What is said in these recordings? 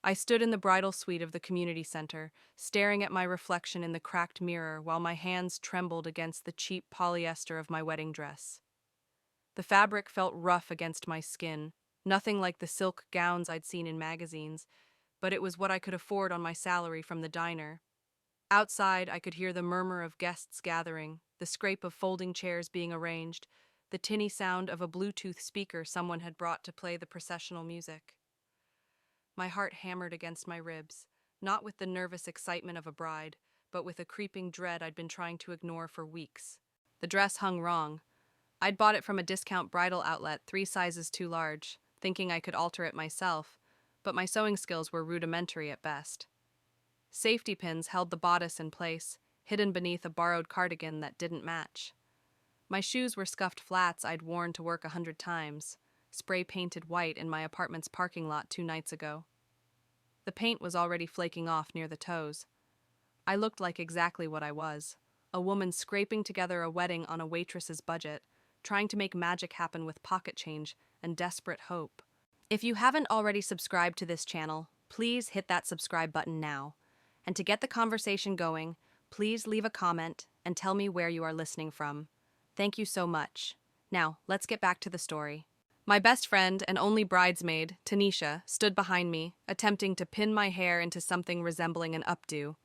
I stood in the bridal suite of the community center, staring at my reflection in the cracked mirror while my hands trembled against the cheap polyester of my wedding dress. The fabric felt rough against my skin, nothing like the silk gowns I'd seen in magazines, but it was what I could afford on my salary from the diner. Outside, I could hear the murmur of guests gathering, the scrape of folding chairs being arranged, the tinny sound of a Bluetooth speaker someone had brought to play the processional music. My heart hammered against my ribs, not with the nervous excitement of a bride, but with a creeping dread I'd been trying to ignore for weeks. The dress hung wrong. I'd bought it from a discount bridal outlet 3 sizes too large, thinking I could alter it myself, but my sewing skills were rudimentary at best. Safety pins held the bodice in place, hidden beneath a borrowed cardigan that didn't match. My shoes were scuffed flats I'd worn to work 100 times, spray-painted white in my apartment's parking lot 2 nights ago. The paint was already flaking off near the toes. I looked like exactly what I was, a woman scraping together a wedding on a waitress's budget, trying to make magic happen with pocket change and desperate hope. If you haven't already subscribed to this channel, please hit that subscribe button now. And to get the conversation going, please leave a comment and tell me where you are listening from. Thank you so much. Now, let's get back to the story. My best friend and only bridesmaid, Tanisha, stood behind me, attempting to pin my hair into something resembling an updo.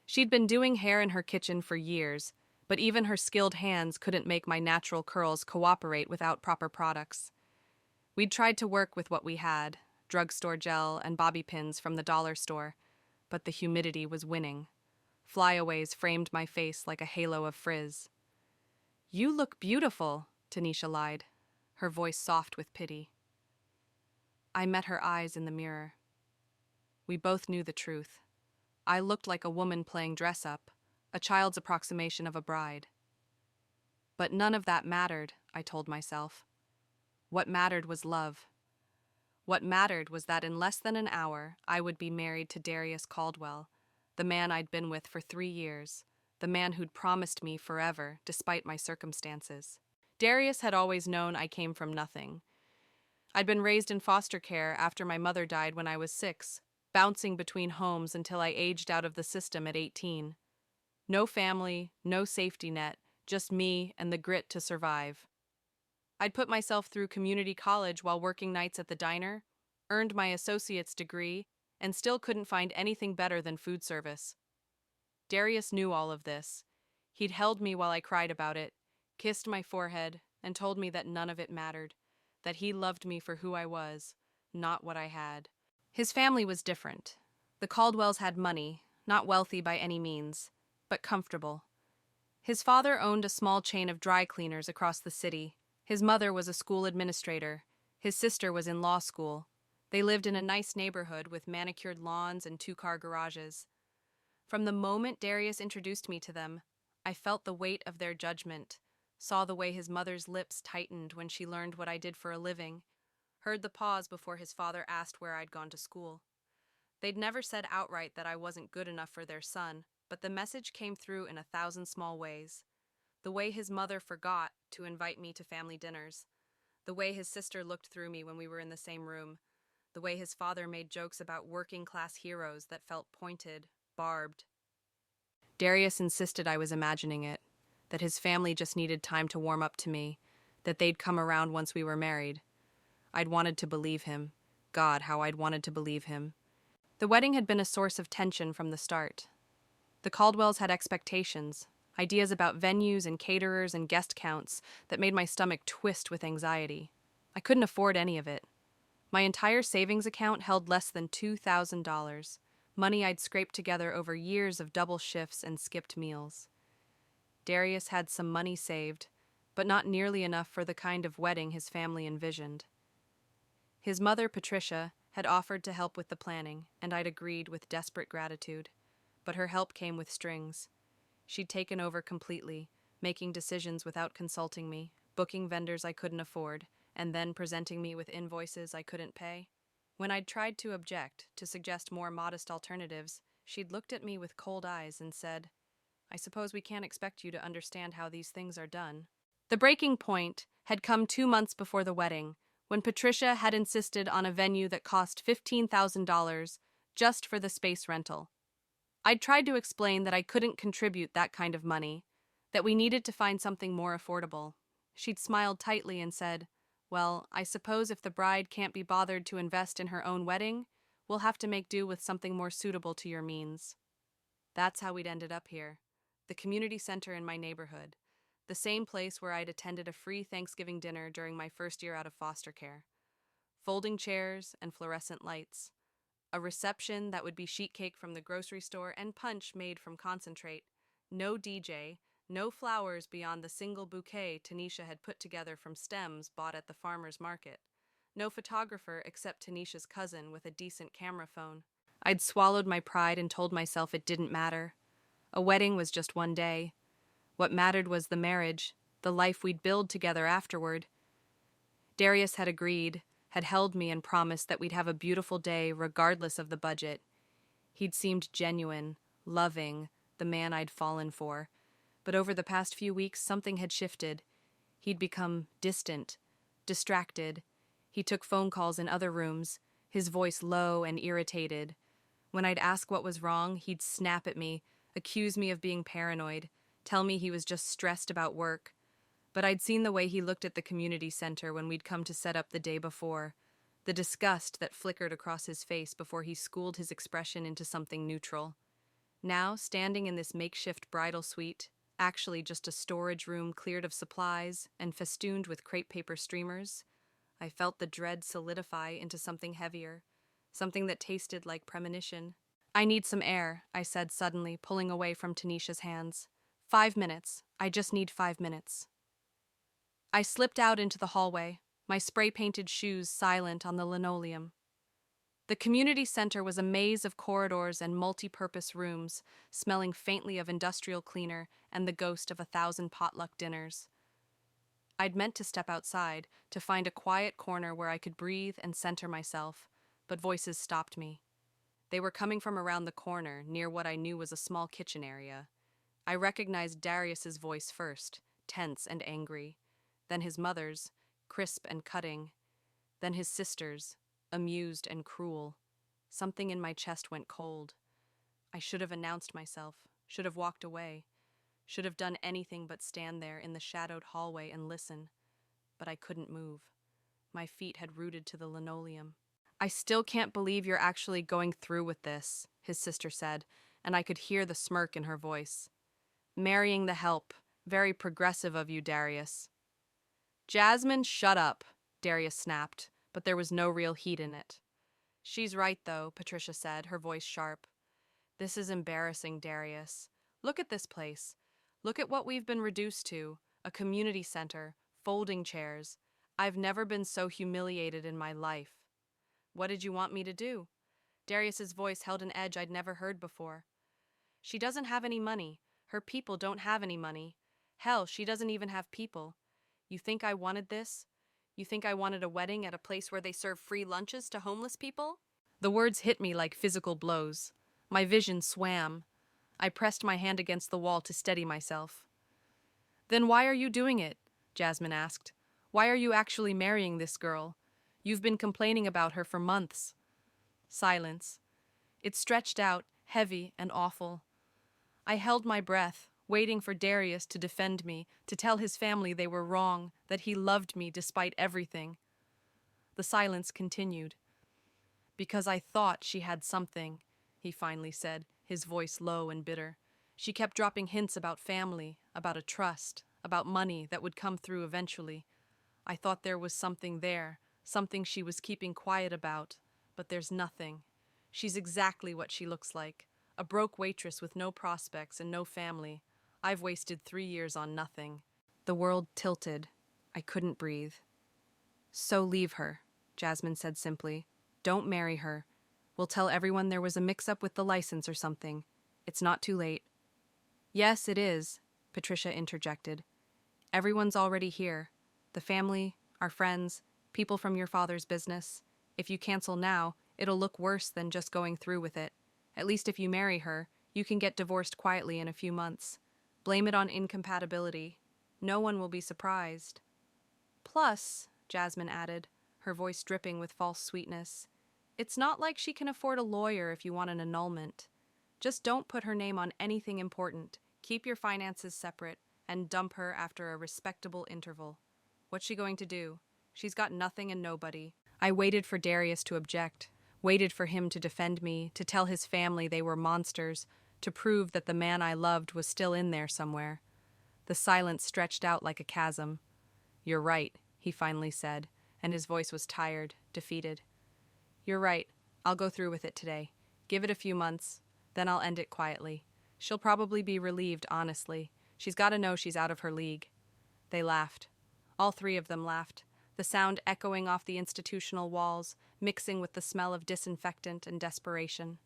She'd been doing hair in her kitchen for years, but even her skilled hands couldn't make my natural curls cooperate without proper products. We'd tried to work with what we had, drugstore gel and bobby pins from the dollar store, but the humidity was winning. Flyaways framed my face like a halo of frizz. "You look beautiful," Tanisha lied, her voice soft with pity. I met her eyes in the mirror. We both knew the truth. I looked like a woman playing dress-up, a child's approximation of a bride. But none of that mattered, I told myself. What mattered was love. What mattered was that in less than an hour, I would be married to Darius Caldwell, the man I'd been with for 3 years, the man who'd promised me forever, despite my circumstances. Darius had always known I came from nothing. I'd been raised in foster care after my mother died when I was 6, bouncing between homes until I aged out of the system at 18. No family, no safety net, just me and the grit to survive. I'd put myself through community college while working nights at the diner, earned my associate's degree, and still couldn't find anything better than food service. Darius knew all of this. He'd held me while I cried about it, kissed my forehead, and told me that none of it mattered, that he loved me for who I was, not what I had. His family was different. The Caldwells had money, not wealthy by any means, but comfortable. His father owned a small chain of dry cleaners across the city. His mother was a school administrator. His sister was in law school. They lived in a nice neighborhood with manicured lawns and 2-car garages. From the moment Darius introduced me to them, I felt the weight of their judgment, saw the way his mother's lips tightened when she learned what I did for a living, heard the pause before his father asked where I'd gone to school. They'd never said outright that I wasn't good enough for their son, but the message came through in 1,000 small ways. The way his mother forgot to invite me to family dinners, the way his sister looked through me when we were in the same room, the way his father made jokes about working-class heroes that felt pointed, barbed. Darius insisted I was imagining it, that his family just needed time to warm up to me, that they'd come around once we were married. I'd wanted to believe him. God, how I'd wanted to believe him. The wedding had been a source of tension from the start. The Caldwells had expectations, ideas about venues and caterers and guest counts that made my stomach twist with anxiety. I couldn't afford any of it. My entire savings account held less than $2,000, money I'd scraped together over years of double shifts and skipped meals. Darius had some money saved, but not nearly enough for the kind of wedding his family envisioned. His mother, Patricia, had offered to help with the planning, and I'd agreed with desperate gratitude. But her help came with strings. She'd taken over completely, making decisions without consulting me, booking vendors I couldn't afford, and then presenting me with invoices I couldn't pay. When I'd tried to object, to suggest more modest alternatives, she'd looked at me with cold eyes and said, "I suppose we can't expect you to understand how these things are done." The breaking point had come 2 months before the wedding, when Patricia had insisted on a venue that cost $15,000 just for the space rental. I'd tried to explain that I couldn't contribute that kind of money, that we needed to find something more affordable. She'd smiled tightly and said, "Well, I suppose if the bride can't be bothered to invest in her own wedding, we'll have to make do with something more suitable to your means." That's how we'd ended up here, the community center in my neighborhood, the same place where I'd attended a free Thanksgiving dinner during my first year out of foster care. Folding chairs and fluorescent lights. A reception that would be sheet cake from the grocery store and punch made from concentrate. No DJ, no flowers beyond the single bouquet Tanisha had put together from stems bought at the farmer's market. No photographer except Tanisha's cousin with a decent camera phone. I'd swallowed my pride and told myself it didn't matter. A wedding was just one day. What mattered was the marriage, the life we'd build together afterward. Darius had agreed, had held me and promised that we'd have a beautiful day regardless of the budget. He'd seemed genuine, loving, the man I'd fallen for. But over the past few weeks, something had shifted. He'd become distant, distracted. He took phone calls in other rooms, his voice low and irritated. When I'd ask what was wrong, he'd snap at me, accuse me of being paranoid, tell me he was just stressed about work. But I'd seen the way he looked at the community center when we'd come to set up the day before, the disgust that flickered across his face before he schooled his expression into something neutral. Now, standing in this makeshift bridal suite, actually just a storage room cleared of supplies and festooned with crepe paper streamers, I felt the dread solidify into something heavier, something that tasted like premonition. "I need some air," I said suddenly, pulling away from Tanisha's hands. 5 minutes. I just need 5 minutes." I slipped out into the hallway, my spray-painted shoes silent on the linoleum. The community center was a maze of corridors and multi-purpose rooms, smelling faintly of industrial cleaner and the ghost of 1,000 potluck dinners. I'd meant to step outside, to find a quiet corner where I could breathe and center myself, but voices stopped me. They were coming from around the corner, near what I knew was a small kitchen area. I recognized Darius's voice first, tense and angry, then his mother's, crisp and cutting, then his sister's, amused and cruel. Something in my chest went cold. I should have announced myself, should have walked away, should have done anything but stand there in the shadowed hallway and listen. But I couldn't move. My feet had rooted to the linoleum. "I still can't believe you're actually going through with this," his sister said, and I could hear the smirk in her voice. "Marrying the help. Very progressive of you, Darius." "Jasmine, shut up," Darius snapped, but there was no real heat in it. "She's right, though," Patricia said, her voice sharp. "This is embarrassing, Darius. Look at this place. Look at what we've been reduced to. A community center, folding chairs. I've never been so humiliated in my life." "What did you want me to do?" Darius's voice held an edge I'd never heard before. "She doesn't have any money. Her people don't have any money. Hell, she doesn't even have people. You think I wanted this? You think I wanted a wedding at a place where they serve free lunches to homeless people?" The words hit me like physical blows. My vision swam. I pressed my hand against the wall to steady myself. "Then why are you doing it?" Jasmine asked. "Why are you actually marrying this girl? You've been complaining about her for months." Silence. It stretched out, heavy and awful. I held my breath, waiting for Darius to defend me, to tell his family they were wrong, that he loved me despite everything. The silence continued. "Because I thought she had something," he finally said, his voice low and bitter. "She kept dropping hints about family, about a trust, about money that would come through eventually. I thought there was something there, something she was keeping quiet about, but there's nothing. She's exactly what she looks like, a broke waitress with no prospects and no family. I've wasted 3 years on nothing." The world tilted. I couldn't breathe. "So leave her," Jasmine said simply. "Don't marry her. We'll tell everyone there was a mix-up with the license or something. It's not too late." "Yes, it is," Patricia interjected. "Everyone's already here. The family, our friends, people from your father's business. If you cancel now, it'll look worse than just going through with it. At least if you marry her, you can get divorced quietly in a few months. Blame it on incompatibility. No one will be surprised." "Plus," Jasmine added, her voice dripping with false sweetness. "It's not like she can afford a lawyer if you want an annulment. Just don't put her name on anything important, keep your finances separate, and dump her after a respectable interval. What's she going to do? She's got nothing and nobody." I waited for Darius to object, waited for him to defend me, to tell his family they were monsters, to prove that the man I loved was still in there somewhere. The silence stretched out like a chasm. "You're right," he finally said, and his voice was tired, defeated. "You're right. I'll go through with it today. Give it a few months, then I'll end it quietly. She'll probably be relieved, honestly. She's got to know she's out of her league." They laughed. All three of them laughed, the sound echoing off the institutional walls, mixing with the smell of disinfectant and desperation.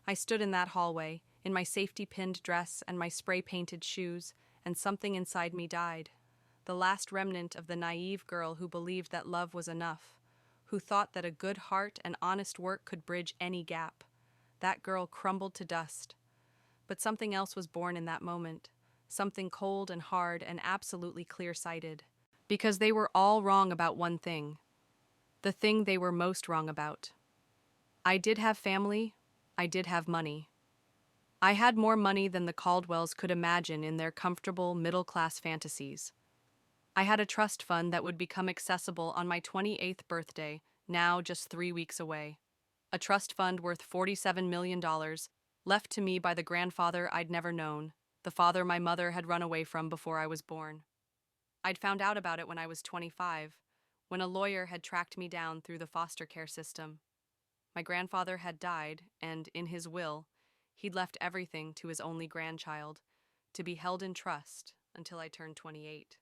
I stood in that hallway, in my safety-pinned dress and my spray-painted shoes, and something inside me died. The last remnant of the naive girl who believed that love was enough, who thought that a good heart and honest work could bridge any gap. That girl crumbled to dust. But something else was born in that moment, something cold and hard and absolutely clear-sighted. Because they were all wrong about one thing. The thing they were most wrong about. I did have family. I did have money. I had more money than the Caldwells could imagine in their comfortable middle-class fantasies. I had a trust fund that would become accessible on my 28th birthday, now just 3 weeks away. A trust fund worth $47 million, left to me by the grandfather I'd never known, the father my mother had run away from before I was born. I'd found out about it when I was 25, when a lawyer had tracked me down through the foster care system. My grandfather had died, and in his will, he'd left everything to his only grandchild, to be held in trust until I turned 28.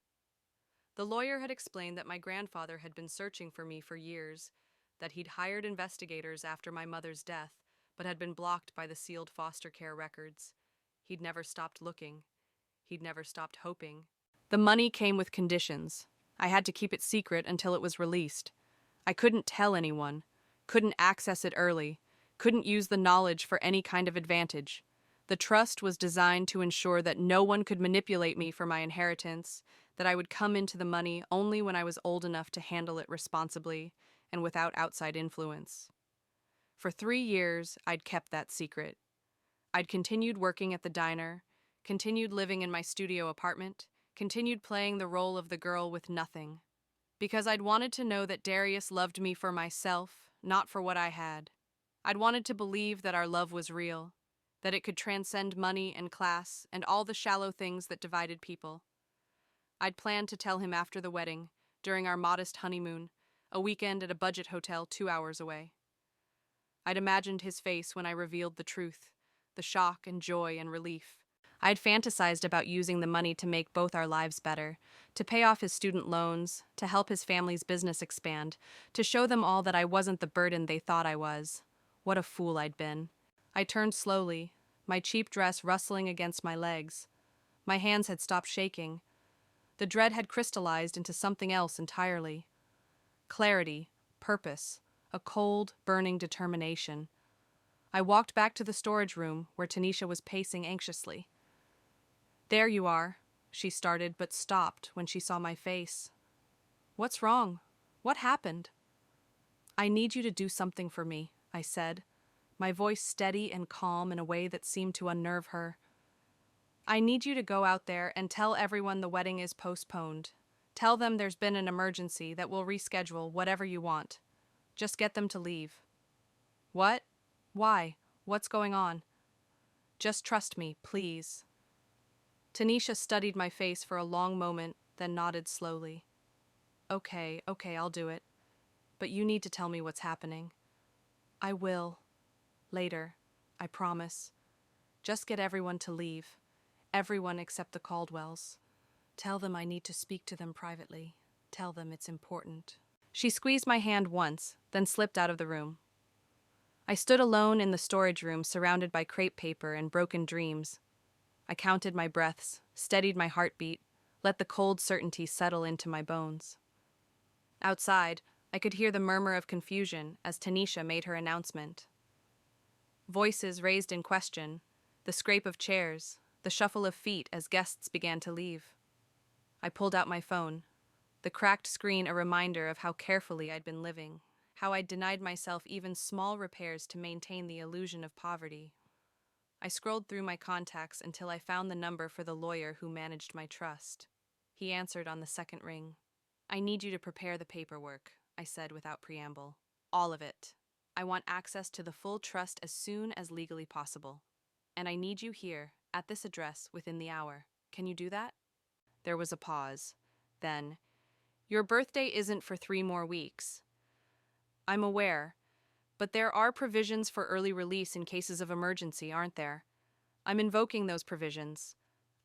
The lawyer had explained that my grandfather had been searching for me for years, that he'd hired investigators after my mother's death, but had been blocked by the sealed foster care records. He'd never stopped looking. He'd never stopped hoping. The money came with conditions. I had to keep it secret until it was released. I couldn't tell anyone, couldn't access it early, couldn't use the knowledge for any kind of advantage. The trust was designed to ensure that no one could manipulate me for my inheritance, that I would come into the money only when I was old enough to handle it responsibly and without outside influence. For 3 years, I'd kept that secret. I'd continued working at the diner, continued living in my studio apartment, continued playing the role of the girl with nothing. Because I'd wanted to know that Darius loved me for myself, not for what I had. I'd wanted to believe that our love was real, that it could transcend money and class and all the shallow things that divided people. I'd planned to tell him after the wedding, during our modest honeymoon, a weekend at a budget hotel 2 hours away. I'd imagined his face when I revealed the truth, the shock and joy and relief. I'd fantasized about using the money to make both our lives better, to pay off his student loans, to help his family's business expand, to show them all that I wasn't the burden they thought I was. What a fool I'd been. I turned slowly, my cheap dress rustling against my legs. My hands had stopped shaking. The dread had crystallized into something else entirely. Clarity, purpose, a cold, burning determination. I walked back to the storage room where Tanisha was pacing anxiously. "There you are," she started, but stopped when she saw my face. "What's wrong? What happened?" "I need you to do something for me," I said, my voice steady and calm in a way that seemed to unnerve her. "I need you to go out there and tell everyone the wedding is postponed. Tell them there's been an emergency that will reschedule whatever you want. Just get them to leave." "What? Why? What's going on?" "Just trust me, please." Tanisha studied my face for a long moment, then nodded slowly. Okay, I'll do it. But you need to tell me what's happening." "I will. Later. I promise. Just get everyone to leave. Everyone except the Caldwells. Tell them I need to speak to them privately. Tell them it's important." She squeezed my hand once, then slipped out of the room. I stood alone in the storage room, surrounded by crepe paper and broken dreams. I counted my breaths, steadied my heartbeat, let the cold certainty settle into my bones. Outside, I could hear the murmur of confusion as Tanisha made her announcement. Voices raised in question, the scrape of chairs, the shuffle of feet as guests began to leave. I pulled out my phone. the cracked screen a reminder of how carefully I'd been living, how I'd denied myself even small repairs to maintain the illusion of poverty. I scrolled through my contacts until I found the number for the lawyer who managed my trust. He answered on the second ring. "I need you to prepare the paperwork," I said without preamble. "All of it. I want access to the full trust as soon as legally possible. And I need you here, at this address, within the hour. Can you do that?" There was a pause. Then, "Your birthday isn't for 3 more weeks." "I'm aware, but there are provisions for early release in cases of emergency, aren't there? I'm invoking those provisions.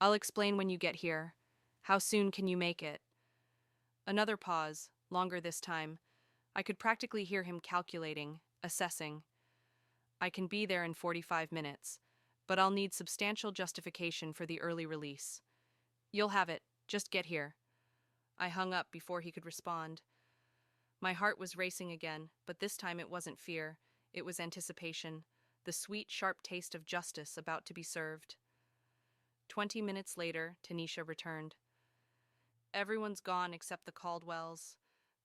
I'll explain when you get here. How soon can you make it?" Another pause, longer this time. I could practically hear him calculating, assessing. "I can be there in 45 minutes, but I'll need substantial justification for the early release." "You'll have it. Just get here." I hung up before he could respond. My heart was racing again, but this time it wasn't fear. It was anticipation, the sweet, sharp taste of justice about to be served. 20 minutes later, Tanisha returned. "Everyone's gone except the Caldwells.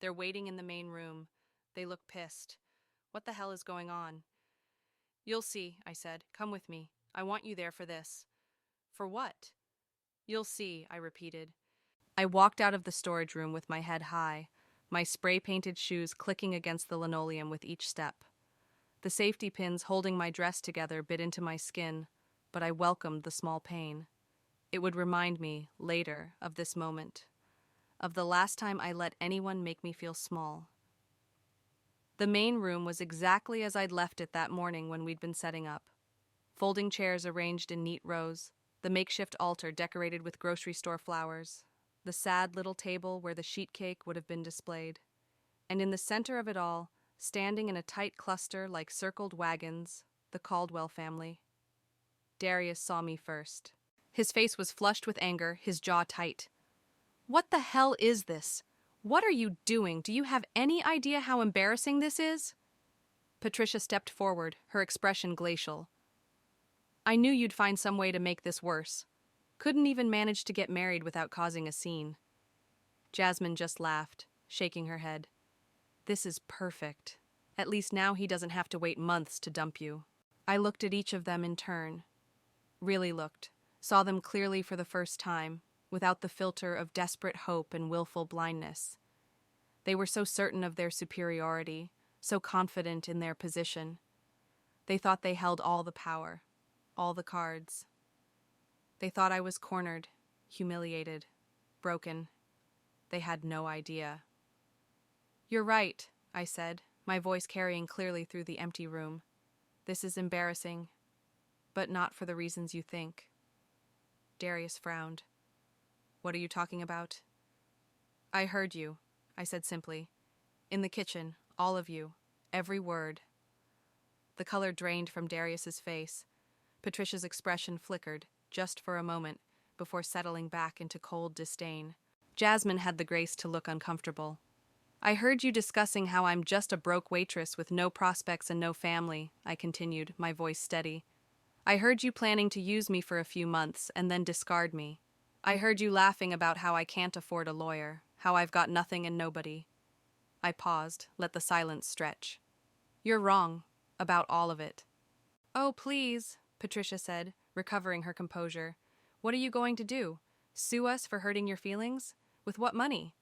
They're waiting in the main room. They look pissed. What the hell is going on?" "You'll see," I said. "Come with me. I want you there for this." "For what?" "You'll see," I repeated. I walked out of the storage room with my head high, my spray-painted shoes clicking against the linoleum with each step. The safety pins holding my dress together bit into my skin, but I welcomed the small pain. It would remind me, later, of this moment, of the last time I let anyone make me feel small. The main room was exactly as I'd left it that morning when we'd been setting up. Folding chairs arranged in neat rows, the makeshift altar decorated with grocery store flowers, the sad little table where the sheet cake would have been displayed. And in the center of it all, standing in a tight cluster like circled wagons, the Caldwell family. Darius saw me first. His face was flushed with anger, his jaw tight. "What the hell is this? What are you doing? Do you have any idea how embarrassing this is?" Patricia stepped forward, her expression glacial. "I knew you'd find some way to make this worse. Couldn't even manage to get married without causing a scene." Jasmine just laughed, shaking her head. "This is perfect. At least now he doesn't have to wait months to dump you." I looked at each of them in turn. Really looked. Saw them clearly for the first time, without the filter of desperate hope and willful blindness. They were so certain of their superiority, so confident in their position. They thought they held all the power, all the cards. They thought I was cornered, humiliated, broken. They had no idea. "You're right," I said, my voice carrying clearly through the empty room. "This is embarrassing, but not for the reasons you think." Darius frowned. "What are you talking about?" "I heard you," I said simply. "In the kitchen, all of you, every word." The color drained from Darius's face. Patricia's expression flickered, just for a moment, before settling back into cold disdain. Jasmine had the grace to look uncomfortable. "I heard you discussing how I'm just a broke waitress with no prospects and no family," I continued, my voice steady. "I heard you planning to use me for a few months and then discard me. I heard you laughing about how I can't afford a lawyer, how I've got nothing and nobody." I paused, let the silence stretch. "You're wrong. About all of it." "Oh, please," Patricia said, recovering her composure. "What are you going to do? Sue us for hurting your feelings? With what money?"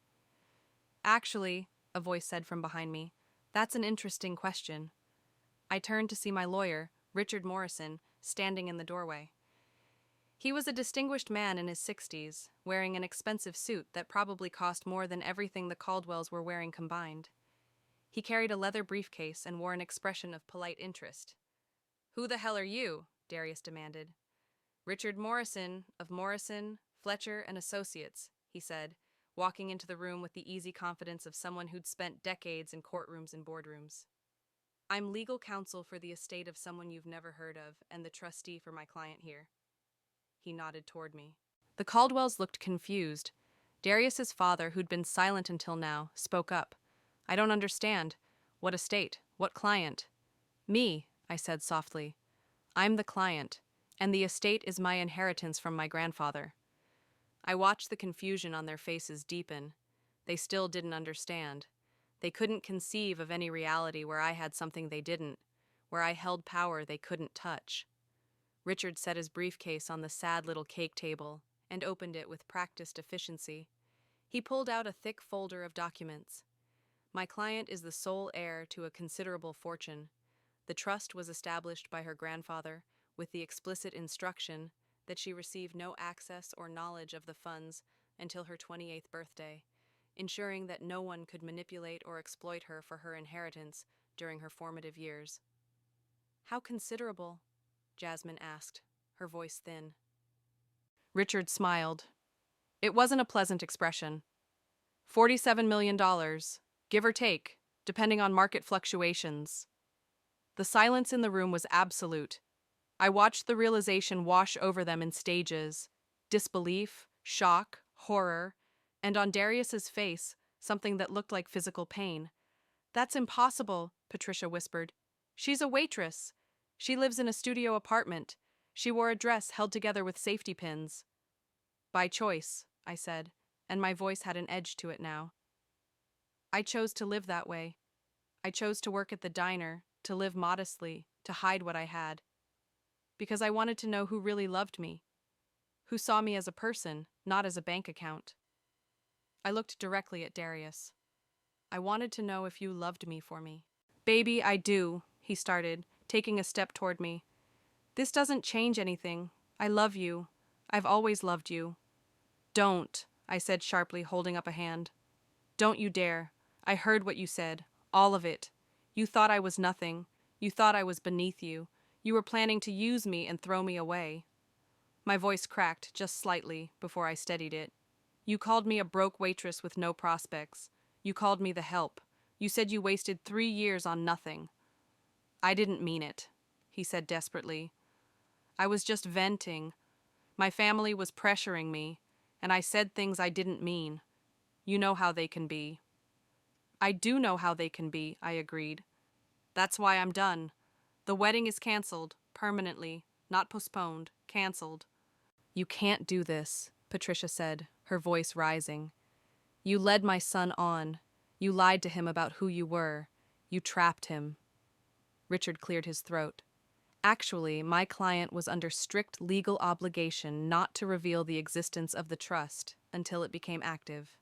"Actually," a voice said from behind me, "that's an interesting question." I turned to see my lawyer, Richard Morrison, standing in the doorway. He was a distinguished man in his 60s, wearing an expensive suit that probably cost more than everything the Caldwells were wearing combined. He carried a leather briefcase and wore an expression of polite interest. "Who the hell are you?" Darius demanded. "Richard Morrison, of Morrison, Fletcher and Associates," he said, walking into the room with the easy confidence of someone who'd spent decades in courtrooms and boardrooms. "I'm legal counsel for the estate of someone you've never heard of and the trustee for my client here." He nodded toward me. The Caldwells looked confused. Darius's father, who'd been silent until now, spoke up. "I don't understand. What estate? What client?" "Me," I said softly. "I'm the client, and the estate is my inheritance from my grandfather." I watched the confusion on their faces deepen. They still didn't understand. They couldn't conceive of any reality where I had something they didn't, where I held power they couldn't touch. Richard set his briefcase on the sad little cake table and opened it with practiced efficiency. He pulled out a thick folder of documents. My client is the sole heir to a considerable fortune. The trust was established by her grandfather with the explicit instruction that she receive no access or knowledge of the funds until her 28th birthday, ensuring that no one could manipulate or exploit her for her inheritance during her formative years. How considerable? Jasmine asked, her voice thin. Richard smiled. It wasn't a pleasant expression. $47 million, give or take, depending on market fluctuations. The silence in the room was absolute. I watched the realization wash over them in stages: disbelief, shock, horror, and on Darius's face, something that looked like physical pain. That's impossible, Patricia whispered. She's a waitress. She lives in a studio apartment. She wore a dress held together with safety pins. By choice, I said, and my voice had an edge to it now. I chose to live that way. I chose to work at the diner, to live modestly, to hide what I had. Because I wanted to know who really loved me, who saw me as a person, not as a bank account. I looked directly at Darius. I wanted to know if you loved me for me. Baby, I do, he started, taking a step toward me. This doesn't change anything. I love you. I've always loved you. Don't, I said sharply, holding up a hand. Don't you dare. I heard what you said. All of it. You thought I was nothing. You thought I was beneath you. You were planning to use me and throw me away. My voice cracked just slightly before I steadied it. You called me a broke waitress with no prospects. You called me the help. You said you wasted 3 years on nothing. I didn't mean it, he said desperately. I was just venting. My family was pressuring me, and I said things I didn't mean. You know how they can be. I do know how they can be, I agreed. That's why I'm done. The wedding is canceled, permanently, not postponed, canceled. You can't do this, Patricia said, her voice rising. You led my son on. You lied to him about who you were. You trapped him. Richard cleared his throat. Actually, my client was under strict legal obligation not to reveal the existence of the trust until it became active.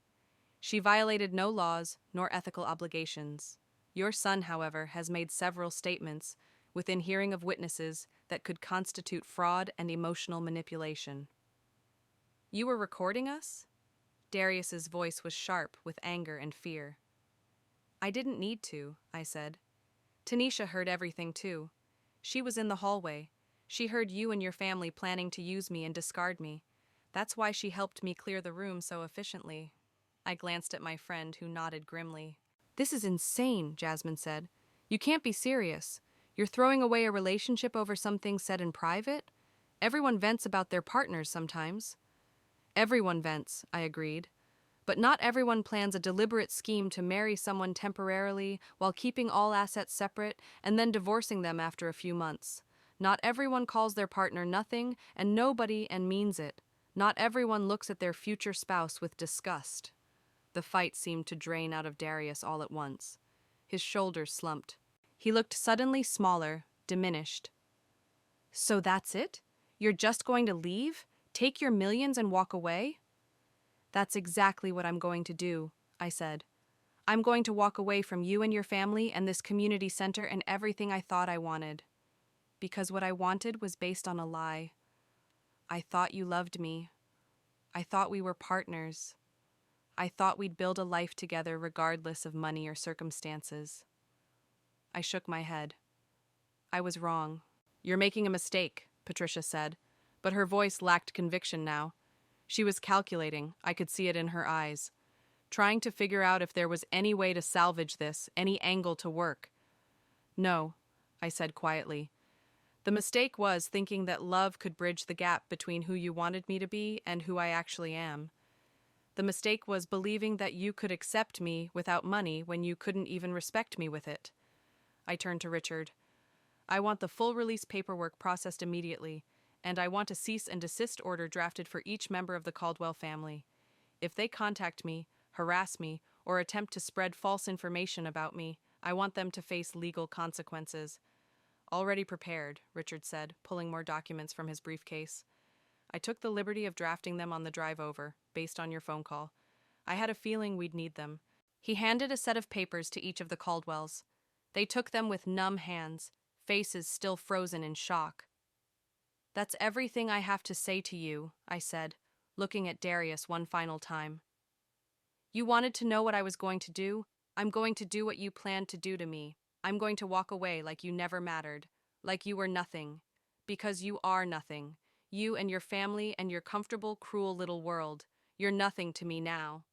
She violated no laws nor ethical obligations. Your son, however, has made several statements within hearing of witnesses that could constitute fraud and emotional manipulation. You were recording us? Darius's voice was sharp with anger and fear. I didn't need to, I said. Tanisha heard everything too. She was in the hallway. She heard you and your family planning to use me and discard me. That's why she helped me clear the room so efficiently. I glanced at my friend, who nodded grimly. This is insane, Jasmine said. You can't be serious. You're throwing away a relationship over something said in private? Everyone vents about their partners sometimes. Everyone vents, I agreed. But not everyone plans a deliberate scheme to marry someone temporarily while keeping all assets separate and then divorcing them after a few months. Not everyone calls their partner nothing and nobody and means it. Not everyone looks at their future spouse with disgust. The fight seemed to drain out of Darius all at once. His shoulders slumped. He looked suddenly smaller, diminished. So that's it? You're just going to leave? Take your millions and walk away? That's exactly what I'm going to do, I said. I'm going to walk away from you and your family and this community center and everything I thought I wanted. Because what I wanted was based on a lie. I thought you loved me. I thought we were partners. I thought we'd build a life together regardless of money or circumstances. I shook my head. I was wrong. You're making a mistake, Patricia said, but her voice lacked conviction now. She was calculating, I could see it in her eyes, trying to figure out if there was any way to salvage this, any angle to work. No, I said quietly. The mistake was thinking that love could bridge the gap between who you wanted me to be and who I actually am. The mistake was believing that you could accept me without money when you couldn't even respect me with it. I turned to Richard. I want the full release paperwork processed immediately, and I want a cease and desist order drafted for each member of the Caldwell family. If they contact me, harass me, or attempt to spread false information about me, I want them to face legal consequences. Already prepared, Richard said, pulling more documents from his briefcase. I took the liberty of drafting them on the drive over, based on your phone call. I had a feeling we'd need them. He handed a set of papers to each of the Caldwells. They took them with numb hands, faces still frozen in shock. That's everything I have to say to you, I said, looking at Darius one final time. You wanted to know what I was going to do? I'm going to do what you planned to do to me. I'm going to walk away like you never mattered, like you were nothing. Because you are nothing. You and your family and your comfortable, cruel little world. You're nothing to me now.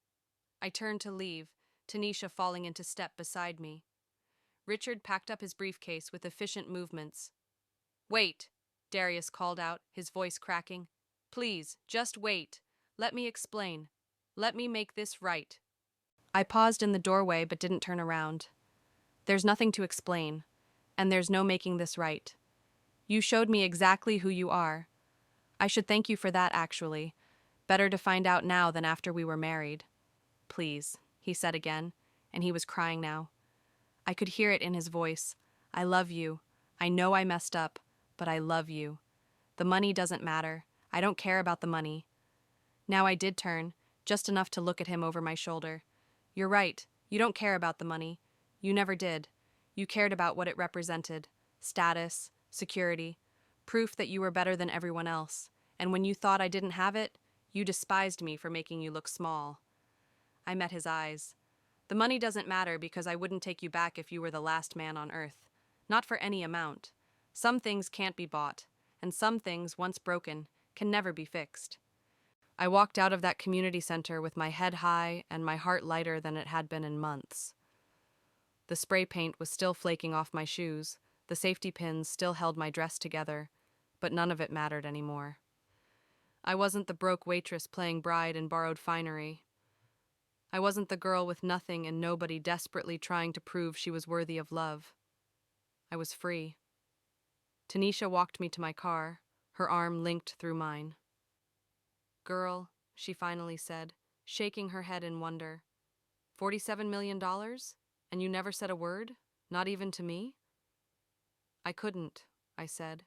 I turned to leave, Tanisha falling into step beside me. Richard packed up his briefcase with efficient movements. Wait, Darius called out, his voice cracking. Please, just wait. Let me explain. Let me make this right. I paused in the doorway but didn't turn around. There's nothing to explain, and there's no making this right. You showed me exactly who you are. I should thank you for that, actually. Better to find out now than after we were married. Please, he said again, and he was crying now. I could hear it in his voice. I love you. I know I messed up, but I love you. The money doesn't matter. I don't care about the money. Now I did turn, just enough to look at him over my shoulder. You're right. You don't care about the money. You never did. You cared about what it represented. Status, security, proof that you were better than everyone else. And when you thought I didn't have it, you despised me for making you look small. I met his eyes. The money doesn't matter because I wouldn't take you back if you were the last man on earth. Not for any amount. Some things can't be bought, and some things, once broken, can never be fixed. I walked out of that community center with my head high and my heart lighter than it had been in months. The spray paint was still flaking off my shoes, the safety pins still held my dress together, but none of it mattered anymore. I wasn't the broke waitress playing bride in borrowed finery. I wasn't the girl with nothing and nobody desperately trying to prove she was worthy of love. I was free. Tanisha walked me to my car, her arm linked through mine. Girl, she finally said, shaking her head in wonder. $47 million? And you never said a word? Not even to me? I couldn't, I said.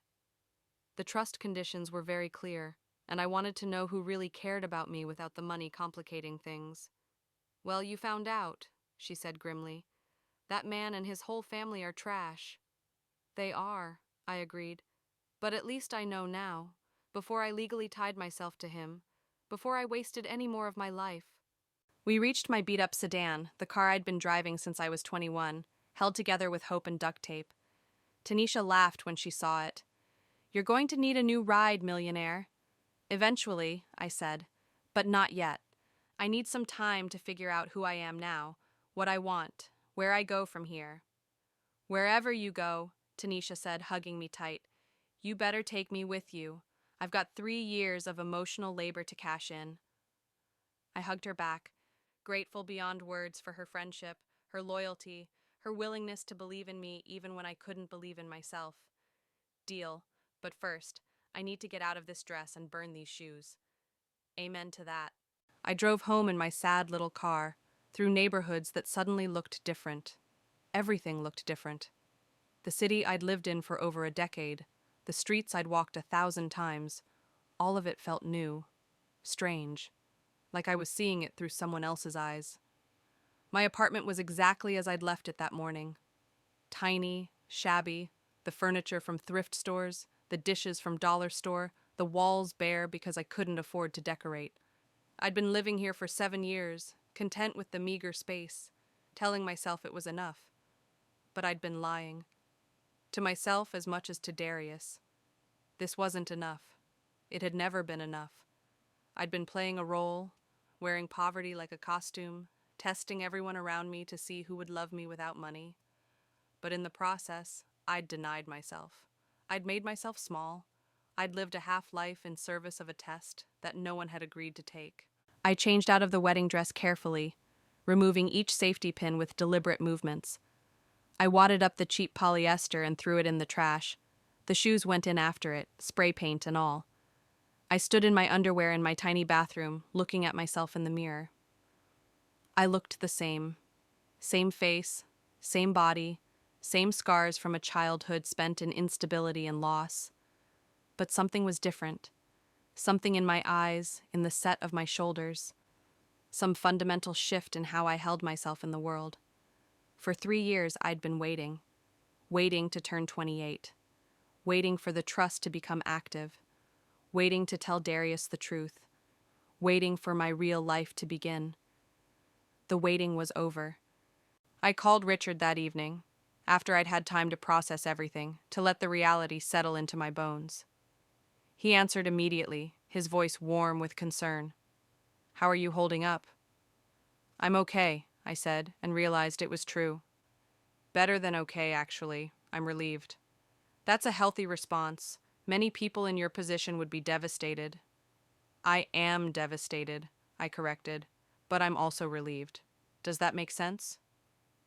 The trust conditions were very clear, and I wanted to know who really cared about me without the money complicating things. Well, you found out, she said grimly. That man and his whole family are trash. They are, I agreed. But at least I know now, before I legally tied myself to him, before I wasted any more of my life. We reached my beat-up sedan, the car I'd been driving since I was 21, held together with hope and duct tape. Tanisha laughed when she saw it. You're going to need a new ride, millionaire. Eventually, I said, but not yet. I need some time to figure out who I am now, what I want, where I go from here. Wherever you go, Tanisha said, hugging me tight. You better take me with you. I've got 3 years of emotional labor to cash in. I hugged her back, grateful beyond words for her friendship, her loyalty, her willingness to believe in me even when I couldn't believe in myself. Deal, but first, I need to get out of this dress and burn these shoes. Amen to that. I drove home in my sad little car, through neighborhoods that suddenly looked different. Everything looked different. The city I'd lived in for over a decade, the streets I'd walked 1,000 times, all of it felt new, strange, like I was seeing it through someone else's eyes. My apartment was exactly as I'd left it that morning. Tiny, shabby, the furniture from thrift stores, the dishes from dollar store, the walls bare because I couldn't afford to decorate. I'd been living here for 7 years, content with the meager space, telling myself it was enough. But I'd been lying. To myself as much as to Darius. This wasn't enough. It had never been enough. I'd been playing a role, wearing poverty like a costume, testing everyone around me to see who would love me without money. But in the process, I'd denied myself. I'd made myself small. I'd lived a half-life in service of a test that no one had agreed to take. I changed out of the wedding dress carefully, removing each safety pin with deliberate movements. I wadded up the cheap polyester and threw it in the trash. The shoes went in after it, spray paint and all. I stood in my underwear in my tiny bathroom, looking at myself in the mirror. I looked the same. Same face, same body, same scars from a childhood spent in instability and loss. But something was different. Something in my eyes, in the set of my shoulders. Some fundamental shift in how I held myself in the world. For 3 years, I'd been waiting. Waiting to turn 28. Waiting for the trust to become active. Waiting to tell Darius the truth. Waiting for my real life to begin. The waiting was over. I called Richard that evening, after I'd had time to process everything, to let the reality settle into my bones. He answered immediately, his voice warm with concern. "How are you holding up?" "I'm okay," I said, and realized it was true. "Better than okay, actually. I'm relieved." "That's a healthy response. Many people in your position would be devastated." "I am devastated," I corrected, "but I'm also relieved. Does that make sense?"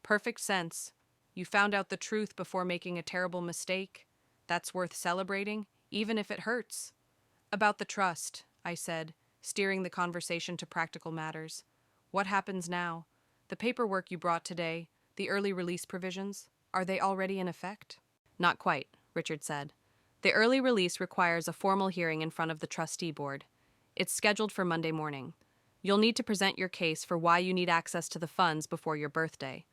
"Perfect sense. You found out the truth before making a terrible mistake. That's worth celebrating, even if it hurts." "About the trust," I said, steering the conversation to practical matters. "What happens now? The paperwork you brought today, the early release provisions, are they already in effect?" "Not quite," Richard said. "The early release requires a formal hearing in front of the trustee board. It's scheduled for Monday morning. You'll need to present your case for why you need access to the funds before your birthday.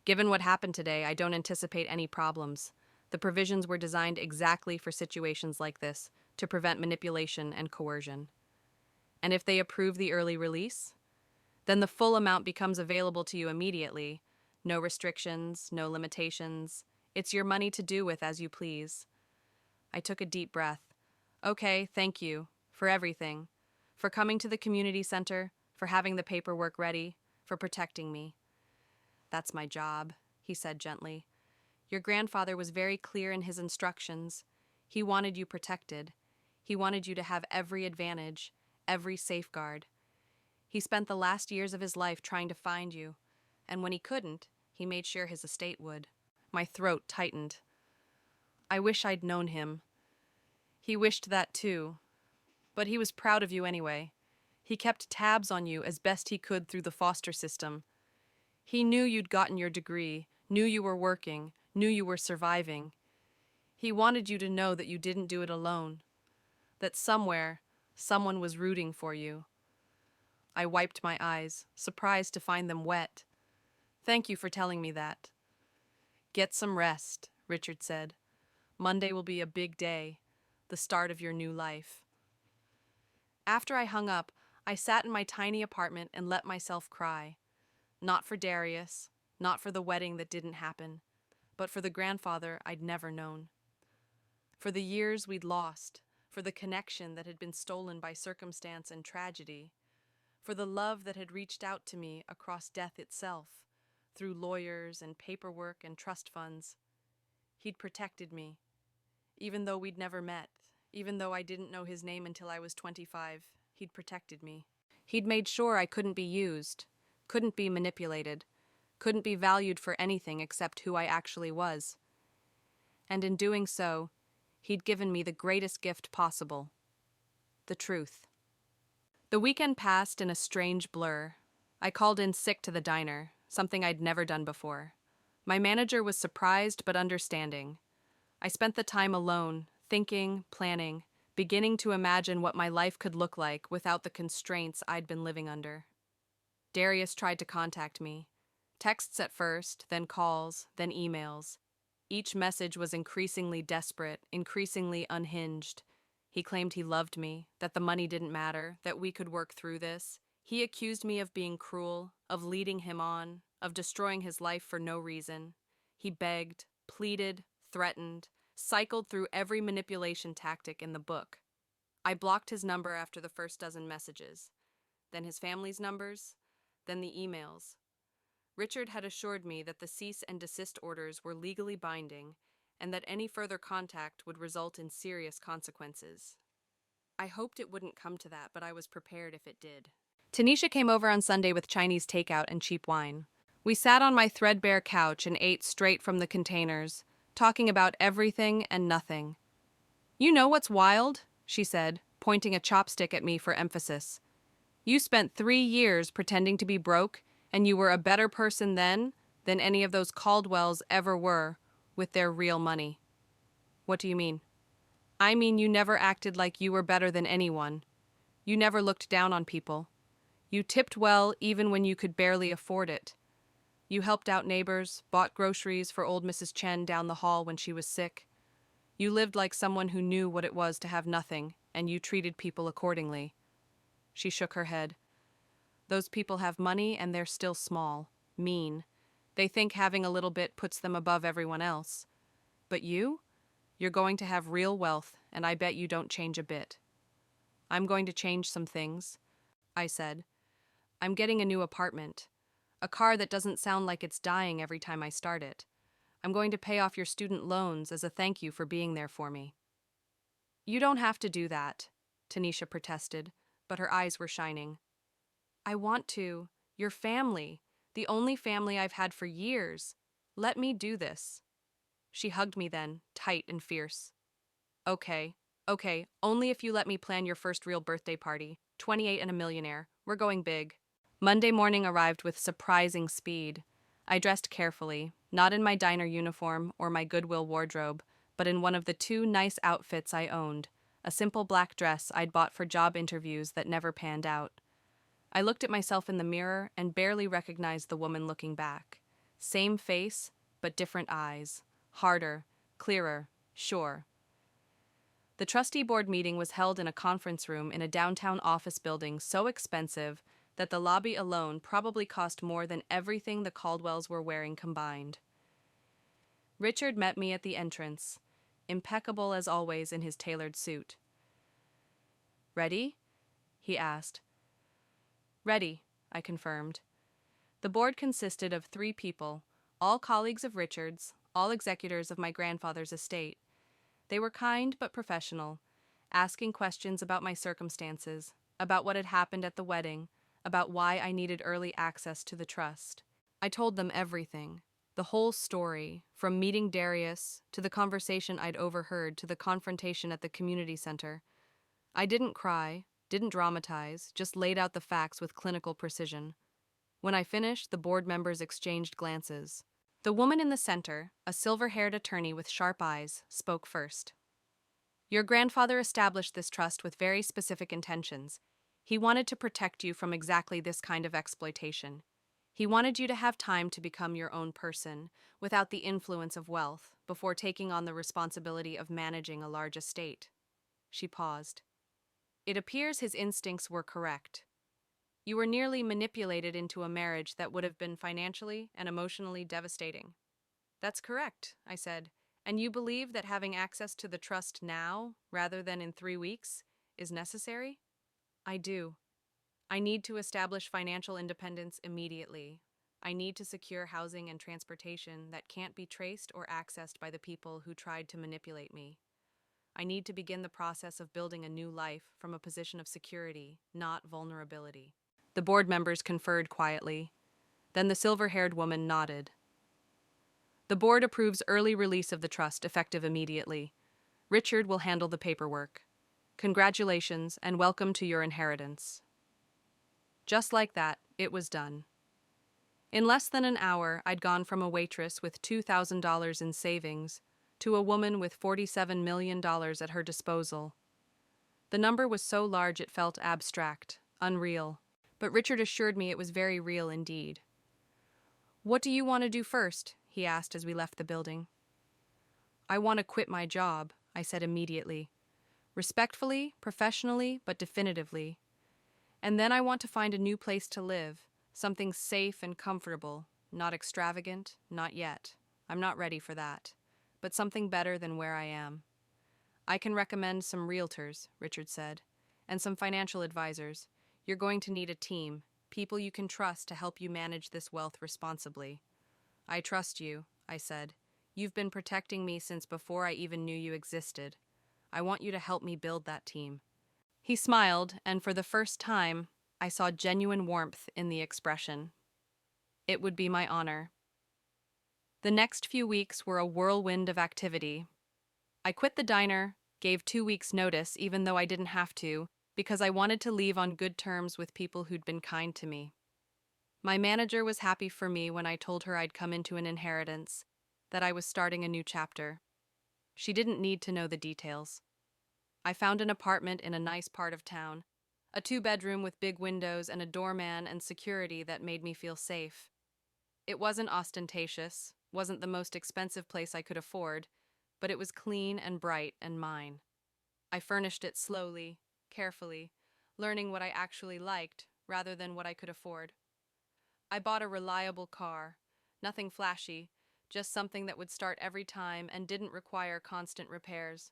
Given what happened today, I don't anticipate any problems. The provisions were designed exactly for situations like this, to prevent manipulation and coercion. And if they approve the early release, then the full amount becomes available to you immediately. No restrictions, no limitations. It's your money to do with as you please." I took a deep breath. "Okay, thank you. For everything. For coming to the community center, for having the paperwork ready, for protecting me." "That's my job," he said gently. "Your grandfather was very clear in his instructions. He wanted you protected. He wanted you to have every advantage, every safeguard. He spent the last years of his life trying to find you, and when he couldn't, he made sure his estate would." My throat tightened. I wish I'd known him. He wished that too. But he was proud of you anyway. He kept tabs on you as best he could through the foster system. He knew you'd gotten your degree, knew you were working, knew you were surviving. He wanted you to know that you didn't do it alone, that somewhere, someone was rooting for you. I wiped my eyes, surprised to find them wet. "Thank you for telling me that." "Get some rest," Richard said. "Monday will be a big day, the start of your new life." After I hung up, I sat in my tiny apartment and let myself cry. Not for Darius, not for the wedding that didn't happen, but for the grandfather I'd never known. For the years we'd lost, for the connection that had been stolen by circumstance and tragedy, for the love that had reached out to me across death itself, through lawyers and paperwork and trust funds. He'd protected me, even though we'd never met, even though I didn't know his name until I was 25, he'd protected me. He'd made sure I couldn't be used, couldn't be manipulated, couldn't be valued for anything except who I actually was. And in doing so, he'd given me the greatest gift possible: the truth. The weekend passed in a strange blur. I called in sick to the diner, something I'd never done before. My manager was surprised but understanding. I spent the time alone, thinking, planning, beginning to imagine what my life could look like without the constraints I'd been living under. Darius tried to contact me. Texts at first, then calls, then emails. Each message was increasingly desperate, increasingly unhinged. He claimed he loved me, that the money didn't matter, that we could work through this. He accused me of being cruel, of leading him on, of destroying his life for no reason. He begged, pleaded, threatened, cycled through every manipulation tactic in the book. I blocked his number after the first dozen messages, then his family's numbers, then the emails. Richard had assured me that the cease and desist orders were legally binding and that any further contact would result in serious consequences. I hoped it wouldn't come to that, but I was prepared if it did. Tanisha came over on Sunday with Chinese takeout and cheap wine. We sat on my threadbare couch and ate straight from the containers, talking about everything and nothing. "You know what's wild?" she said, pointing a chopstick at me for emphasis. "You spent 3 years pretending to be broke, And you were a better person then than any of those Caldwells ever were with their real money. What do you mean? I mean you never acted like you were better than anyone. You never looked down on people. You tipped well even when you could barely afford it. You helped out neighbors, bought groceries for old Mrs. Chen down the hall when she was sick. You lived like someone who knew what it was to have nothing, and you treated people accordingly. She shook her head. Those people have money and they're still small, mean. They think having a little bit puts them above everyone else. But you? You're going to have real wealth, and I bet you don't change a bit. I'm going to change some things, I said. I'm getting a new apartment. A car that doesn't sound like it's dying every time I start it. I'm going to pay off your student loans as a thank you for being there for me. You don't have to do that, Tanisha protested, but her eyes were shining. I want to. Your family. The only family I've had for years. Let me do this. She hugged me then, tight and fierce. Okay, only if you let me plan your first real birthday party. 28 and a millionaire. We're going big. Monday morning arrived with surprising speed. I dressed carefully, not in my diner uniform or my Goodwill wardrobe, but in one of the two nice outfits I owned, a simple black dress I'd bought for job interviews that never panned out. I looked at myself in the mirror and barely recognized the woman looking back. Same face, but different eyes. Harder, clearer, sure. The trustee board meeting was held in a conference room in a downtown office building so expensive that the lobby alone probably cost more than everything the Caldwells were wearing combined. Richard met me at the entrance, impeccable as always in his tailored suit. Ready? He asked. Ready, I confirmed. The board consisted of 3 people, all colleagues of Richard's, all executors of my grandfather's estate. They were kind but professional, asking questions about my circumstances, about what had happened at the wedding, about why I needed early access to the trust. I told them everything, the whole story, from meeting Darius to the conversation I'd overheard to the confrontation at the community center. I didn't cry, didn't dramatize, just laid out the facts with clinical precision. When I finished, the board members exchanged glances. The woman in the center, a silver-haired attorney with sharp eyes, spoke first. Your grandfather established this trust with very specific intentions. He wanted to protect you from exactly this kind of exploitation. He wanted you to have time to become your own person, without the influence of wealth, before taking on the responsibility of managing a large estate. She paused. It appears his instincts were correct. You were nearly manipulated into a marriage that would have been financially and emotionally devastating. That's correct, I said. And you believe that having access to the trust now, rather than in 3 weeks, is necessary? I do. I need to establish financial independence immediately. I need to secure housing and transportation that can't be traced or accessed by the people who tried to manipulate me. I need to begin the process of building a new life from a position of security, not vulnerability. The board members conferred quietly. Then the silver-haired woman nodded. The board approves early release of the trust, effective immediately. Richard will handle the paperwork. Congratulations and welcome to your inheritance. Just like that, it was done. In less than an hour, I'd gone from a waitress with $2,000 in savings to a woman with $47 million at her disposal. The number was so large it felt abstract, unreal. But Richard assured me it was very real indeed. What do you want to do first? He asked as we left the building. I want to quit my job, I said immediately. Respectfully, professionally, but definitively. And then I want to find a new place to live, something safe and comfortable, not extravagant, not yet. I'm not ready for that, but something better than where I am. I can recommend some realtors, Richard said, and some financial advisors. You're going to need a team, people you can trust to help you manage this wealth responsibly. I trust you, I said. You've been protecting me since before I even knew you existed. I want you to help me build that team. He smiled, and for the first time, I saw genuine warmth in the expression. It would be my honor. The next few weeks were a whirlwind of activity. I quit the diner, gave 2 weeks' notice even though I didn't have to, because I wanted to leave on good terms with people who'd been kind to me. My manager was happy for me when I told her I'd come into an inheritance, that I was starting a new chapter. She didn't need to know the details. I found an apartment in a nice part of town, a two-bedroom with big windows and a doorman and security that made me feel safe. It wasn't ostentatious, wasn't the most expensive place I could afford, but it was clean and bright and mine. I furnished it slowly, carefully, learning what I actually liked rather than what I could afford. I bought a reliable car, nothing flashy, just something that would start every time and didn't require constant repairs.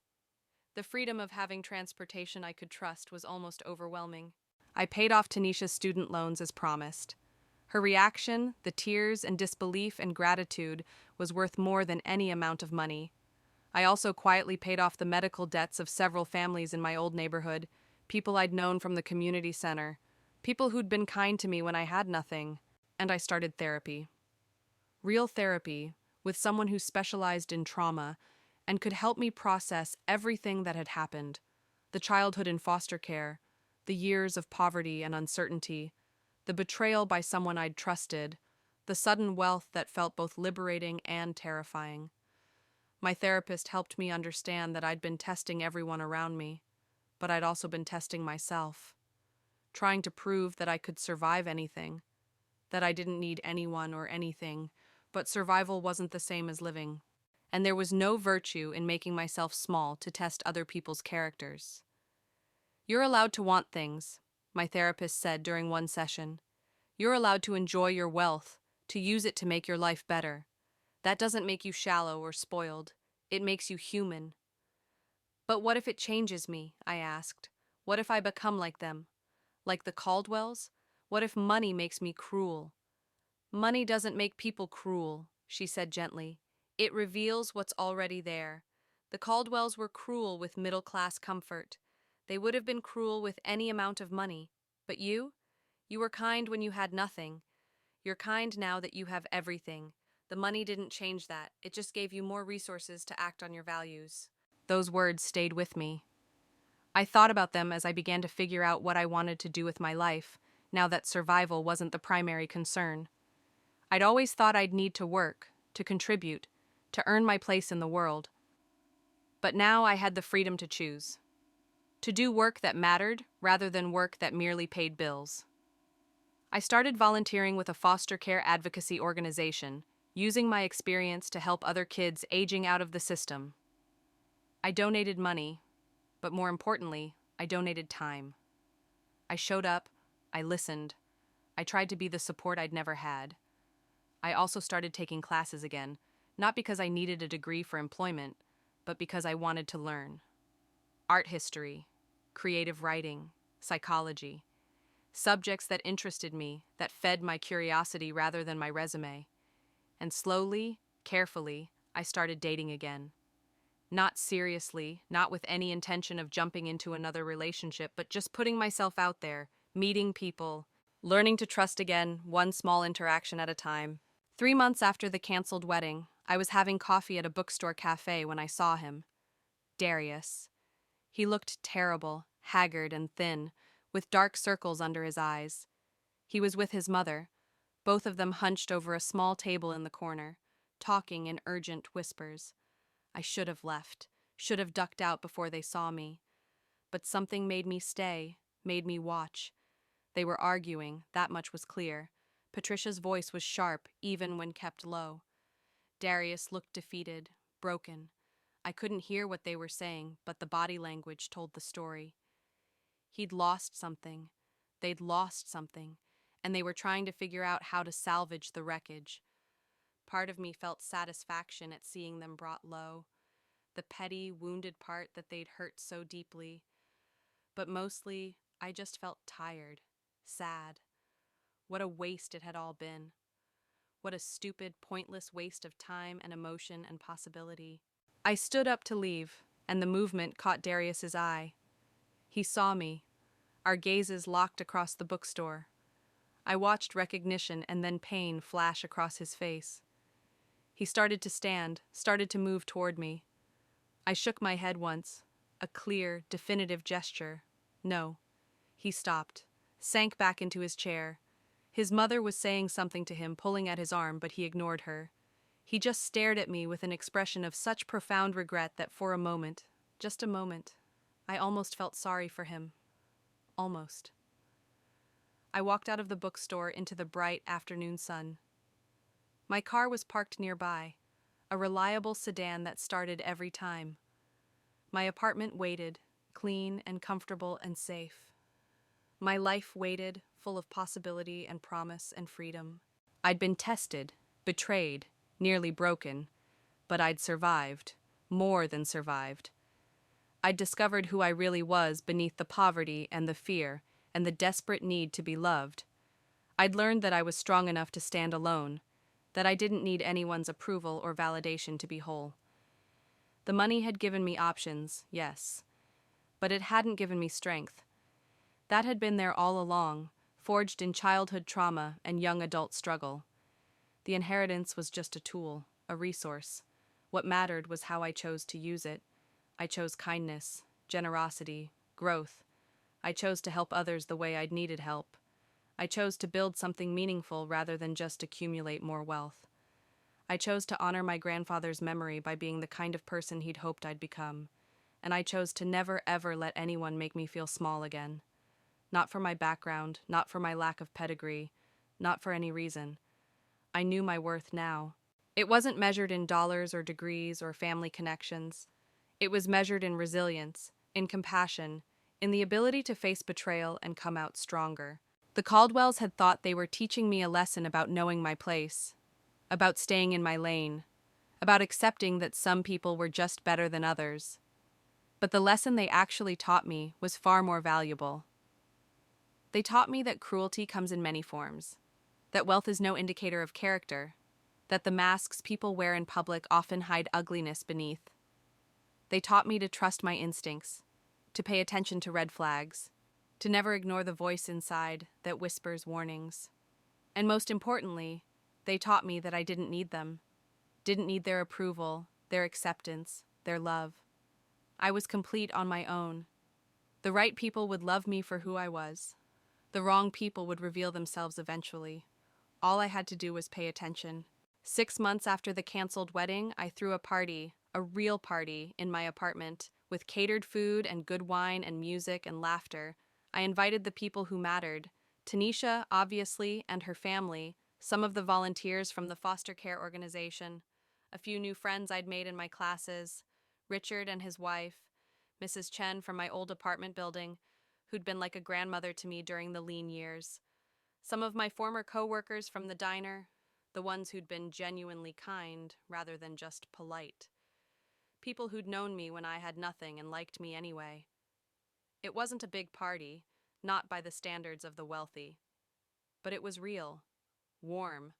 The freedom of having transportation I could trust was almost overwhelming. I paid off Tanisha's student loans as promised. Her reaction, the tears and disbelief and gratitude, was worth more than any amount of money. I also quietly paid off the medical debts of several families in my old neighborhood, people I'd known from the community center, people who'd been kind to me when I had nothing, and I started therapy. Real therapy, with someone who specialized in trauma and could help me process everything that had happened: the childhood in foster care, the years of poverty and uncertainty, the betrayal by someone I'd trusted, the sudden wealth that felt both liberating and terrifying. My therapist helped me understand that I'd been testing everyone around me, but I'd also been testing myself, trying to prove that I could survive anything, that I didn't need anyone or anything, but survival wasn't the same as living. And there was no virtue in making myself small to test other people's characters. "You're allowed to want things," my therapist said during one session. "You're allowed to enjoy your wealth, to use it to make your life better. That doesn't make you shallow or spoiled. It makes you human." "But what if it changes me?" I asked. "What if I become like them? Like the Caldwells? What if money makes me cruel?" "Money doesn't make people cruel," she said gently. "It reveals what's already there. The Caldwells were cruel with middle-class comfort. They would have been cruel with any amount of money. But you? You were kind when you had nothing. You're kind now that you have everything. The money didn't change that. It just gave you more resources to act on your values." Those words stayed with me. I thought about them as I began to figure out what I wanted to do with my life, now that survival wasn't the primary concern. I'd always thought I'd need to work, to contribute, to earn my place in the world. But now I had the freedom to choose. To do work that mattered rather than work that merely paid bills. I started volunteering with a foster care advocacy organization, using my experience to help other kids aging out of the system. I donated money, but more importantly, I donated time. I showed up, I listened, I tried to be the support I'd never had. I also started taking classes again, not because I needed a degree for employment, but because I wanted to learn. Art history, creative writing, psychology. Subjects that interested me, that fed my curiosity rather than my resume. And slowly, carefully, I started dating again. Not seriously, not with any intention of jumping into another relationship, but just putting myself out there, meeting people, learning to trust again, one small interaction at a time. 3 months after the canceled wedding, I was having coffee at a bookstore cafe when I saw him. Darius. He looked terrible, haggard and thin, with dark circles under his eyes. He was with his mother, both of them hunched over a small table in the corner, talking in urgent whispers. I should have left, should have ducked out before they saw me. But something made me stay, made me watch. They were arguing, that much was clear. Patricia's voice was sharp, even when kept low. Darius looked defeated, broken. I couldn't hear what they were saying, but the body language told the story. He'd lost something. They'd lost something, and they were trying to figure out how to salvage the wreckage. Part of me felt satisfaction at seeing them brought low, the petty, wounded part that they'd hurt so deeply. But mostly, I just felt tired, sad. What a waste it had all been. What a stupid, pointless waste of time and emotion and possibility. I stood up to leave, and the movement caught Darius's eye. He saw me. Our gazes locked across the bookstore. I watched recognition and then pain flash across his face. He started to stand, started to move toward me. I shook my head once, a clear, definitive gesture. No. He stopped, sank back into his chair. His mother was saying something to him, pulling at his arm, but he ignored her. He just stared at me with an expression of such profound regret that for a moment, just a moment, I almost felt sorry for him. Almost. I walked out of the bookstore into the bright afternoon sun. My car was parked nearby, a reliable sedan that started every time. My apartment waited, clean and comfortable and safe. My life waited, full of possibility and promise and freedom. I'd been tested, betrayed, nearly broken, but I'd survived, more than survived. I'd discovered who I really was beneath the poverty and the fear and the desperate need to be loved. I'd learned that I was strong enough to stand alone, that I didn't need anyone's approval or validation to be whole. The money had given me options, yes, but it hadn't given me strength. That had been there all along, forged in childhood trauma and young adult struggle. The inheritance was just a tool, a resource. What mattered was how I chose to use it. I chose kindness, generosity, growth. I chose to help others the way I'd needed help. I chose to build something meaningful rather than just accumulate more wealth. I chose to honor my grandfather's memory by being the kind of person he'd hoped I'd become. And I chose to never ever let anyone make me feel small again. Not for my background, not for my lack of pedigree, not for any reason. I knew my worth now. It wasn't measured in dollars or degrees or family connections. It was measured in resilience, in compassion, in the ability to face betrayal and come out stronger. The Caldwells had thought they were teaching me a lesson about knowing my place, about staying in my lane, about accepting that some people were just better than others. But the lesson they actually taught me was far more valuable. They taught me that cruelty comes in many forms, that wealth is no indicator of character, that the masks people wear in public often hide ugliness beneath. They taught me to trust my instincts, to pay attention to red flags, to never ignore the voice inside that whispers warnings. And most importantly, they taught me that I didn't need them, didn't need their approval, their acceptance, their love. I was complete on my own. The right people would love me for who I was. The wrong people would reveal themselves eventually. All I had to do was pay attention. 6 months after the canceled wedding, I threw a party, a real party, in my apartment, with catered food and good wine and music and laughter. I invited the people who mattered. Tanisha, obviously, and her family, some of the volunteers from the foster care organization, a few new friends I'd made in my classes, Richard and his wife, Mrs. Chen from my old apartment building, who'd been like a grandmother to me during the lean years. Some of my former co-workers from the diner, the ones who'd been genuinely kind rather than just polite. People who'd known me when I had nothing and liked me anyway. It wasn't a big party, not by the standards of the wealthy. But it was real, warm,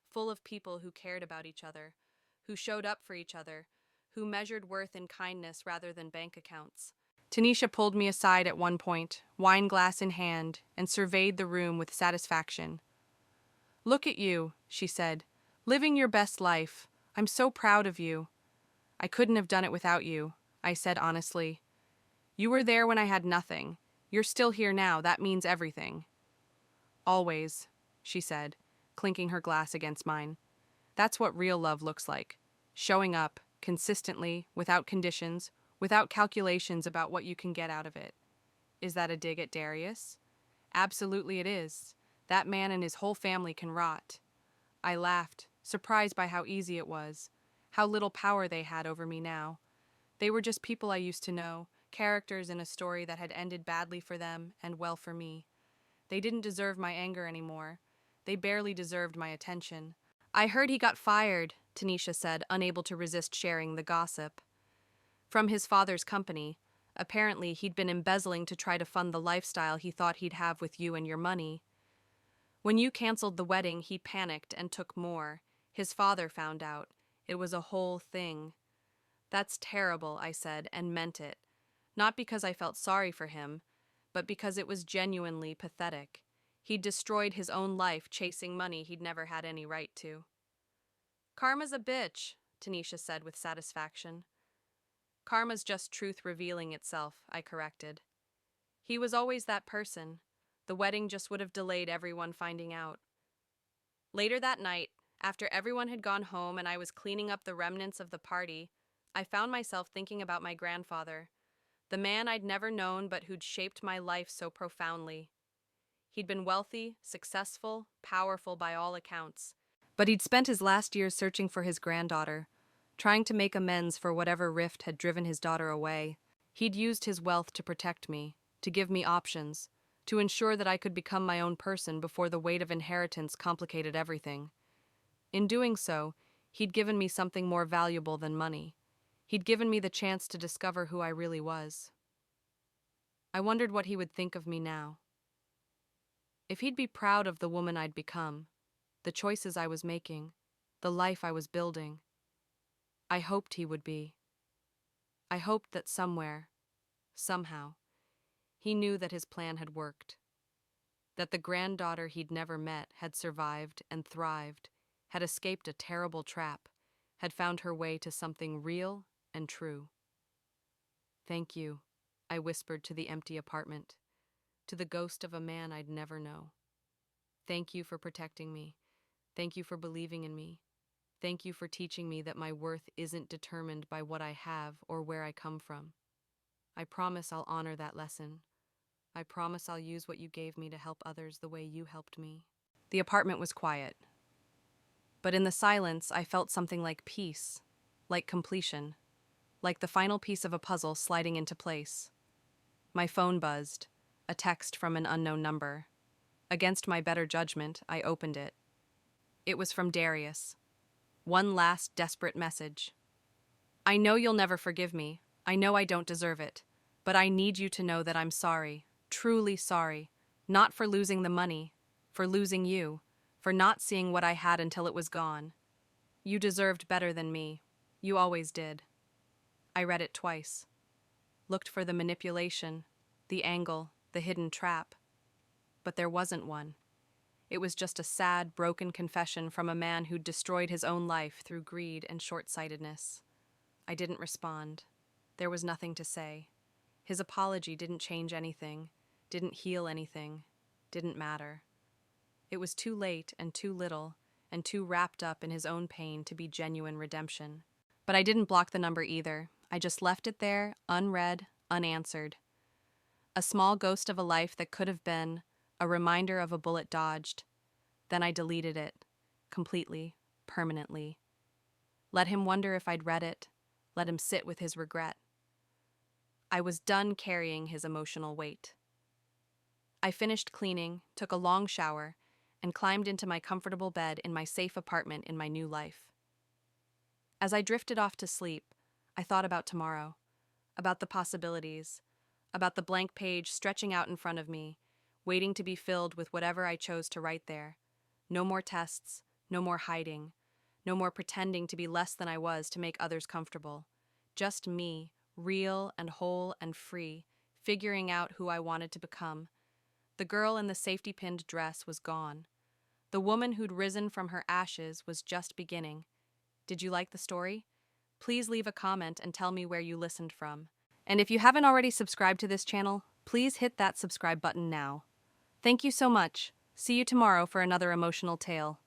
full of people who cared about each other, who showed up for each other, who measured worth in kindness rather than bank accounts. Tanisha pulled me aside at one point, wine glass in hand, and surveyed the room with satisfaction. "Look at you," she said, "living your best life. I'm so proud of you." "I couldn't have done it without you," I said honestly. "You were there when I had nothing. You're still here now. That means everything." "Always," she said, clinking her glass against mine. "That's what real love looks like. Showing up, consistently, without conditions, without calculations about what you can get out of it." Is that a dig at Darius? Absolutely it is. That man and his whole family can rot. I laughed, surprised by how easy it was, how little power they had over me now. They were just people I used to know, characters in a story that had ended badly for them and well for me. They didn't deserve my anger anymore. They barely deserved my attention. "I heard he got fired," Tanisha said, unable to resist sharing the gossip. "From his father's company. Apparently, he'd been embezzling to try to fund the lifestyle he thought he'd have with you and your money. When you canceled the wedding, he panicked and took more. His father found out. It was a whole thing." "That's terrible," I said, and meant it. Not because I felt sorry for him, but because it was genuinely pathetic. He'd destroyed his own life chasing money he'd never had any right to. "Karma's a bitch," Tanisha said with satisfaction. "Karma's just truth revealing itself," I corrected. "He was always that person, The wedding just would have delayed everyone finding out. Later that night, after everyone had gone home and I was cleaning up the remnants of the party, I found myself thinking about my grandfather, the man I'd never known but who'd shaped my life so profoundly. He'd been wealthy, successful, powerful by all accounts, but he'd spent his last years searching for his granddaughter, trying to make amends for whatever rift had driven his daughter away. He'd used his wealth to protect me, to give me options, to ensure that I could become my own person before the weight of inheritance complicated everything. In doing so, he'd given me something more valuable than money. He'd given me the chance to discover who I really was. I wondered what he would think of me now. If he'd be proud of the woman I'd become, the choices I was making, the life I was building. I hoped he would be. I hoped that somewhere, somehow, he knew that his plan had worked, that the granddaughter he'd never met had survived and thrived, had escaped a terrible trap, had found her way to something real and true. "Thank you," I whispered to the empty apartment, to the ghost of a man I'd never know. "Thank you for protecting me. Thank you for believing in me. Thank you for teaching me that my worth isn't determined by what I have or where I come from. I promise I'll honor that lesson. I promise I'll use what you gave me to help others the way you helped me." The apartment was quiet, but in the silence I felt something like peace, like completion, like the final piece of a puzzle sliding into place. My phone buzzed, a text from an unknown number. Against my better judgment, I opened it. It was from Darius. One last desperate message. "I know you'll never forgive me. I know I don't deserve it. But I need you to know that I'm sorry, truly sorry. Not for losing the money, for losing you, for not seeing what I had until it was gone. You deserved better than me. You always did." I read it twice. Looked for the manipulation, the angle, the hidden trap. But there wasn't one. It was just a sad, broken confession from a man who'd destroyed his own life through greed and short-sightedness. I didn't respond. There was nothing to say. His apology didn't change anything, didn't heal anything, didn't matter. It was too late and too little, and too wrapped up in his own pain to be genuine redemption. But I didn't block the number either. I just left it there, unread, unanswered. A small ghost of a life that could have been, a reminder of a bullet dodged. Then I deleted it, completely, permanently. Let him wonder if I'd read it, let him sit with his regret. I was done carrying his emotional weight. I finished cleaning, took a long shower, and climbed into my comfortable bed in my safe apartment in my new life. As I drifted off to sleep, I thought about tomorrow, about the possibilities, about the blank page stretching out in front of me, waiting to be filled with whatever I chose to write there. No more tests, no more hiding, no more pretending to be less than I was to make others comfortable. Just me, real and whole and free, figuring out who I wanted to become. The girl in the safety-pinned dress was gone. The woman who'd risen from her ashes was just beginning. Did you like the story? Please leave a comment and tell me where you listened from. And if you haven't already subscribed to this channel, please hit that subscribe button now. Thank you so much. See you tomorrow for another emotional tale.